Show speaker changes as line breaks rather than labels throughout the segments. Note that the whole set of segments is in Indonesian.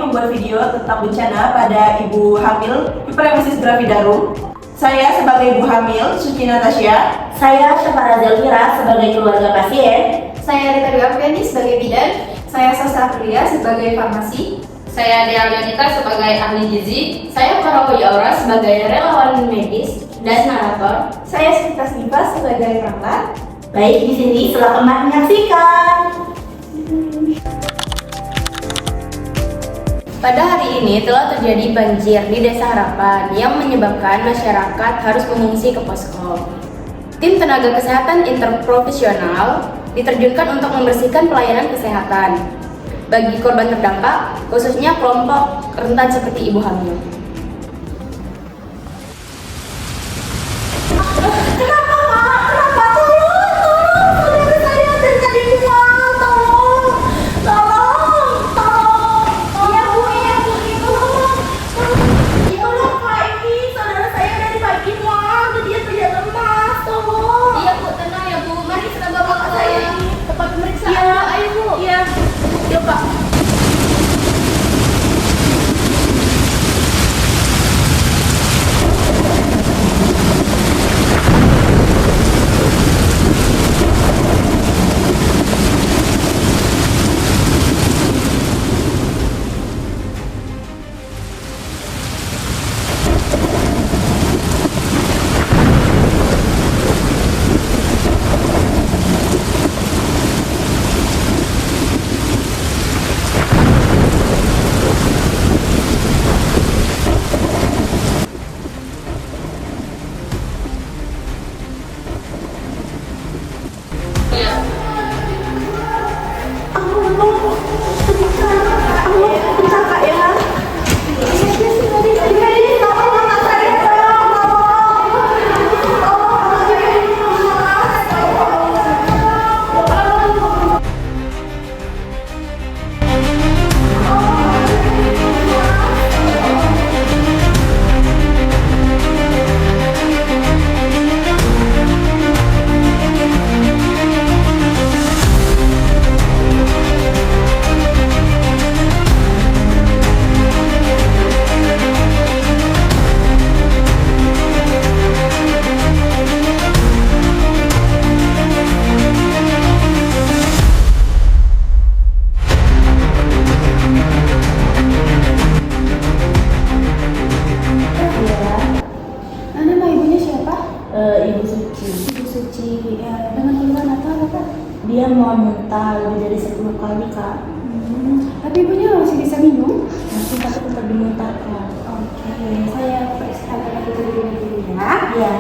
membuat video tentang bencana pada ibu hamil hiperemesis gravidarum. Saya sebagai ibu hamil, Suci Natasha.
Saya Syafara Zelmira sebagai keluarga pasien.
Saya Rita Dwi Afriani sebagai bidan. Saya Sasa Aprilia sebagai farmasi.
Saya Dea Leonita sebagai ahli gizi.
Saya Karawi Aura sebagai relawan medis dan narator.
Saya Sinta Snifa sebagai perawat.
Baik, di sini silakan menyaksikan.
Pada hari ini telah terjadi banjir di Desa Harapan yang menyebabkan masyarakat harus mengungsi ke posko. Tim tenaga kesehatan interprofesional diterjunkan untuk membersihkan pelayanan kesehatan bagi korban terdampak, khususnya kelompok rentan seperti ibu hamil.
Ibu Suci. Ibu Suci, dengan keluhan apa Kak? Dia mau muntah lebih dari 10 kali Kak.
Tapi ibunya masih bisa minum?
Masih tapi tetap dimuntahkan.
Oke, saya periksa anak itu dulu ya.
Ya.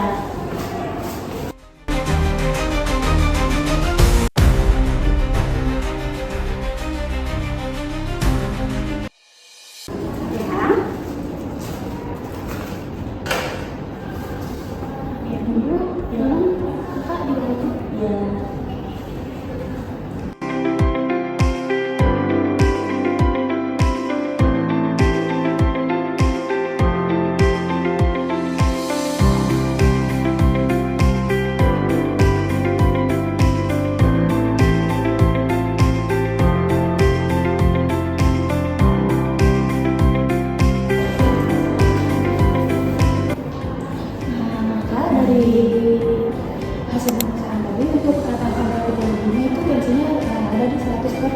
Hasil pemeriksaan tadi untuk katakan dari ibunya itu tensinya ada di 100/60.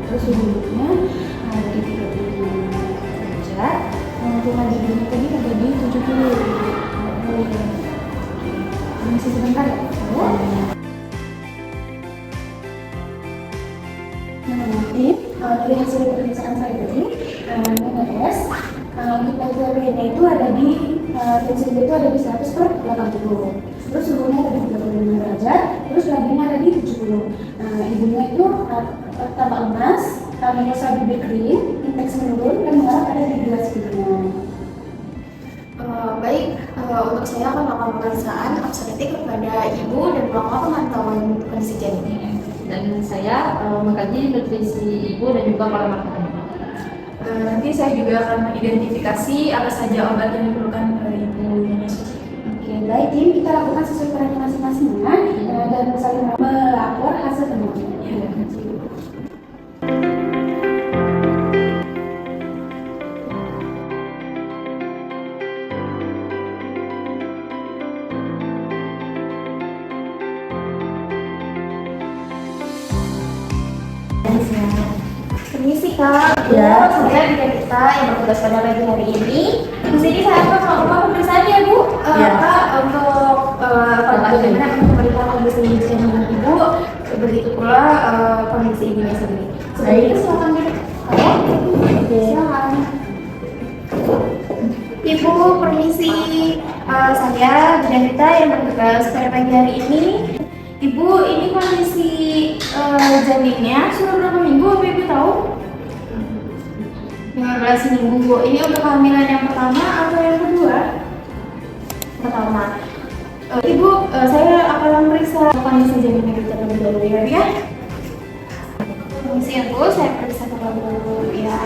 Terus ibunya ada di 30 derajat. Untuk ibunya tadi ada di 70. Masih sebentar ya? Nanti dari hasil pemeriksaan saya tadi, tes untuk ibunya itu ada di tensinya itu ada di 100/80. Terus suhunya ada di 35 derajat, terus nadinya ada di 70. Ibunya itu tampak lemas, mengusaha bibir kering, inteks menurun, dan mengarah ada di gelas hidungnya.
Baik, untuk saya akan melakukan pemeriksaan obstetrik kepada ibu dan melakukan pemantauan kondisi janinnya.
Dan saya mengkaji nutrisi ibu dan juga pola makan.
Nanti saya juga akan mengidentifikasi apa saja obat yang diperlukan ibu Nyonya Suci.
Oke, baik tim, kita lakukan sesuai perannya masing-masing dan saling melapor hasil temuan.
Mbak.
Permisi Kak,
Ya.
saya bidan kita yang bertugas pada pagi hari ini. Di sini saya akan melakukan pemeriksaan ya Bu.
Ya.
Kak, untuk bagaimana memberikan kondisi janin Ibu, begitu pula kondisi ibunya sendiri. Sebelum
Baik.
itu silakan duduk.
Oke.
Silakan. Ibu, permisi. Saya bidan kita yang bertugas pada pagi hari ini. Ibu, ini kondisi janinnya sudah berapa minggu? Ibu tahu? 15 minggu Bu. Ini untuk kehamilan yang pertama atau yang kedua? Pertama. Ibu, saya akan memeriksa kondisi janinnya kita terlebih dahulu ya. Permisi ya Bu, saya periksa terlebih dahulu ya.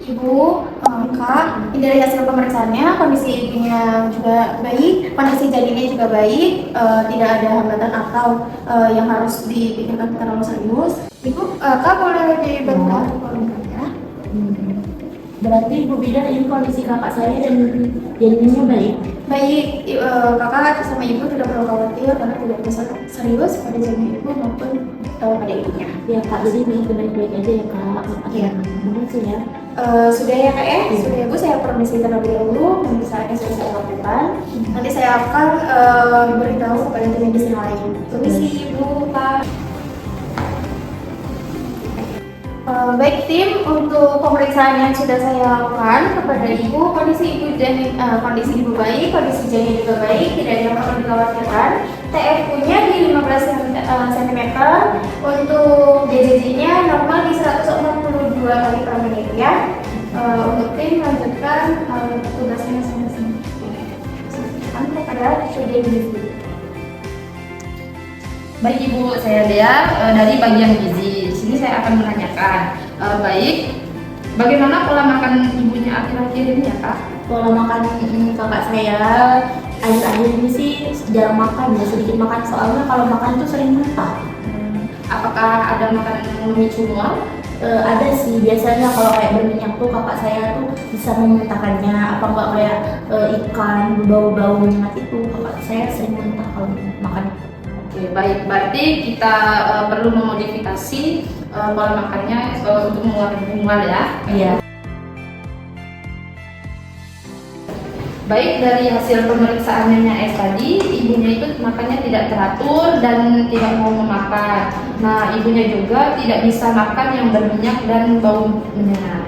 Ibu, Kak, ini dari hasil pemeriksaannya kondisi ibunya juga baik, kondisi janinnya juga baik, tidak ada hambatan atau yang harus dipikirkan terlalu serius. Ibu, Kak boleh dibentar ya?
Berarti Ibu bidan ini kondisi kakak saya dan janinnya baik.
Baik, Kakak sama Ibu tidak perlu khawatir karena tidak bisa serius pada janin Ibu maupun pada ibunya.
Ya Kak, jadi ini baik-baik aja ya Kak.
Iya.
Terima kasih ya.
Sudah ya Kak ya? Sudah ya Bu, saya permisi terlebih dahulu. Pemeriksaannya sudah saya lakukan. Nanti saya akan beritahu kepada tim medis yang lain. Permisi Ibu, Kak. Baik tim, untuk pemeriksaan yang sudah saya lakukan kepada Ibu, kondisi Ibu janin, kondisi Ibu baik, kondisi janin juga baik, tidak ada yang perlu dikhawatirkan. TFU-nya di 15 cm, untuk DJJ-nya normal di 142 kali per menit ya. Untuk tim lanjutkan tugasnya masing-masing. Silakan kepada bagian gizi.
Baik Ibu, saya lihat dari bagian gizi. Di sini saya akan menanyakan, baik, bagaimana pola makan ibunya akhir-akhir ini ya Kak?
Pola makan kakak saya akhir-akhir ini sih jarang makan ya, sedikit makan soalnya kalau makan itu sering muntah.
Apakah ada makanan yang memicu mual?
Ada sih, biasanya kalau kayak berminyak tuh kakak saya tuh bisa memuntahkannya, apa enggak kayak ikan bau-bau menyengat itu kakak saya sering muntah kalau makan.
Oke, baik. Berarti kita perlu memodifikasi pola makannya untuk mengurangi mual ya.
Iya.
Baik, dari hasil pemeriksaan Nyonya S tadi, ibunya itu makannya tidak teratur dan tidak mau memakan. Nah, ibunya juga tidak bisa makan yang berminyak dan bau menyengat.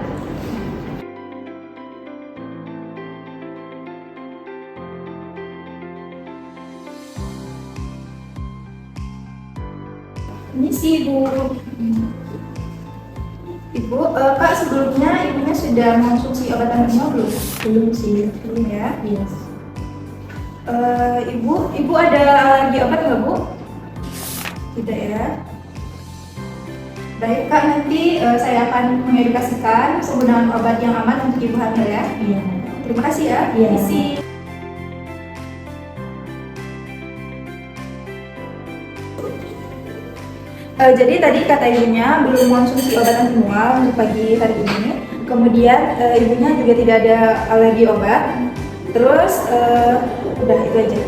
Ini sih Ibu. Ibu, Kak sebelumnya ibunya sudah mengonsumsi obat antimual belum?
Belum sih.
Belum ya.
Yes.
Ibu ada alergi obat nggak Bu? Tidak ya. Baik Kak, nanti saya akan mengedukasikan penggunaan obat yang aman untuk ibu hamil ya.
Iya.
Terima kasih ya.
Iya.
Isi. Jadi tadi kata ibunya belum mengonsumsi obat antimual untuk pagi hari ini. Kemudian ibunya juga tidak ada alergi obat. Terus udah itu aja.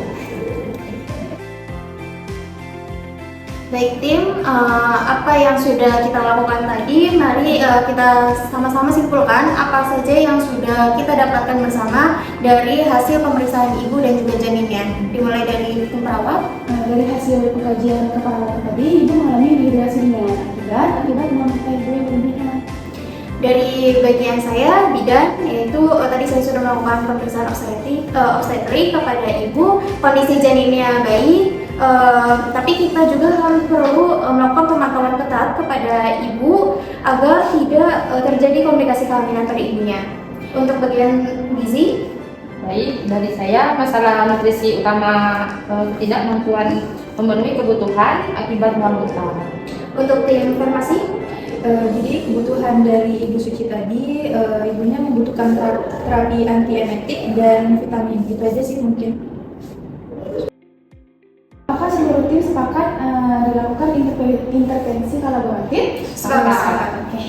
Baik tim, apa yang sudah kita lakukan tadi, mari kita sama-sama simpulkan apa saja yang sudah kita dapatkan bersama dari hasil pemeriksaan ibu dan juga janinnya. Dimulai dari tim perawat.
Dari hasil pengkajian keperawatan tadi, ibu mengalami dehidrasi akibat memakai ibu yang berlebihan.
Dari bagian saya, bidan, yaitu tadi saya sudah melakukan pemeriksaan obstetrik kepada ibu, kondisi janinnya baik, tapi kita juga harus perlu melakukan pemantauan ketat kepada ibu agar tidak terjadi komplikasi kehamilan pada ibunya. Untuk bagian gizi,
Baik, dari saya masalah nutrisi utama ketidakmampuan memenuhi kebutuhan akibat mual muntah.
Untuk tim farmasi,
Jadi kebutuhan dari Ibu Suci tadi, ibunya membutuhkan terapi antiemetik dan vitamin. Itu aja sih mungkin. Apakah seluruh tim sepakat dilakukan intervensi kolaboratif?
Sepakat.
Oke.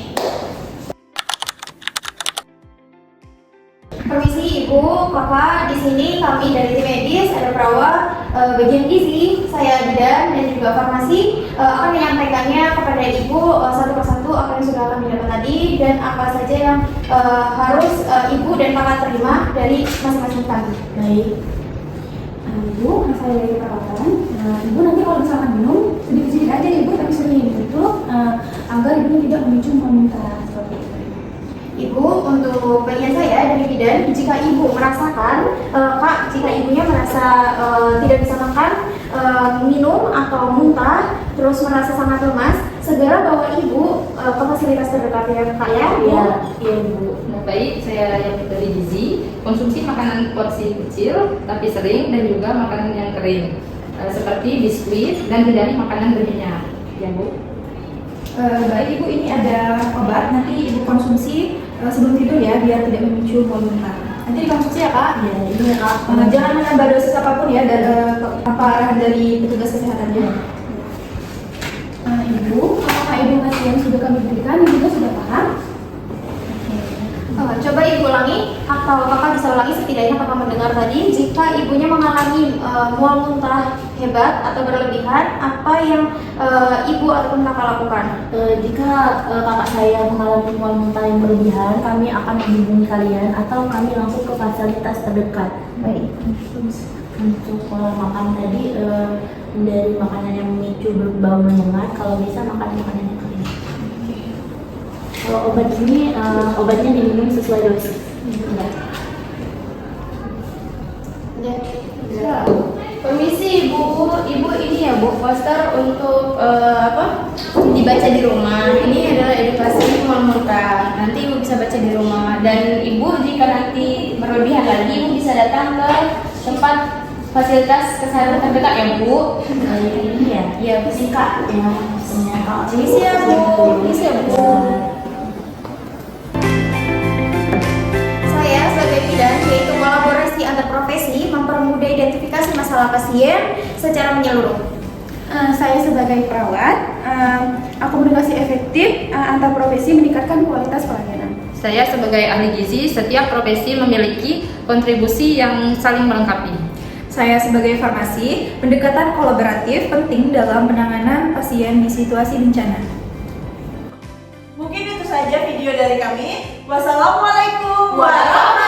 Permisi Ibu, Kakak, di sini kami dari tim medis ada perawat bagian gizi, saya bidan dan juga farmasi akan menyampaikannya kepada Ibu satu persatu apa yang sudah kami dapat tadi dan apa saja yang harus Ibu dan Kakak terima dari masing-masing kami.
Baik. Ibu, saya dari perawatan. Ibu nanti kalau misalkan minum sedikit-sedikit aja Ibu, tapi sering itu agar Ibu tidak memicu muntah seperti itu.
Ibu, untuk bagian saya dari bidan, jika Ibu merasakan, Kak, jika Ibunya merasa tidak bisa makan, minum atau muntah, terus merasa sangat lemas, segera bawa Ibu ke fasilitas terdekat ya Kak ya.
Iya, iya Bu.
Baik, saya yang dari gizi, konsumsi makanan porsi kecil tapi sering dan juga makanan yang kering seperti biskuit dan hindari makanan berminyak. Ya Bu.
Baik Ibu, ini ada obat nanti Ibu konsumsi sebelum tidur ya, biar tidak memicu mual muntah. Nanti dikonsumsi ya Kak.
Iya, ini ya Kak.
Jangan menambah dosis apapun ya, dan apa arahan dari petugas kesehatannya. Ibu, apakah Ibu masih yang sudah kami berikan, Ibu juga sudah paham?
Coba Ibu ulangi atau Kakak bisa ulangi setidaknya Kakak mendengar tadi, jika Ibunya mengalami mual muntah hebat atau berlebihan, apa yang Ibu ataupun Kakak lakukan?
Jika kakak saya mengalami mual muntah yang berlebihan, kami akan menghubungi kalian atau kami langsung ke fasilitas terdekat.
Baik.
Untuk makan tadi dari makanan yang memicu berbau menyengat, kalau bisa makan makanan yang kering. Kalau obat ini obatnya diminum sesuai dosis.
Ya.
Permisi Ibu ini ya Bu, poster untuk dibaca di rumah. Ini adalah edukasi mual muntah. Nanti Ibu bisa baca di rumah, dan Ibu jika nanti berlebihan lagi Ibu bisa datang ke tempat fasilitas kesehatan terdekat ya Bu.
Ini ya,
Iya, Kak.
ya maksudnya Kak.
Permisi ya Bu. Permisi ya Bu.
Saya sebagai bidan, yaitu kolaborasi antar profesi, mempermudah identifikasi masalah pasien secara menyeluruh.
Saya sebagai perawat, akomodasi efektif antar profesi meningkatkan kualitas pelayanan.
Saya sebagai ahli gizi, setiap profesi memiliki kontribusi yang saling melengkapi.
Saya sebagai farmasi, pendekatan kolaboratif penting dalam penanganan pasien di situasi bencana.
Mungkin itu saja video dari kami. Wassalamualaikum warahmatullahi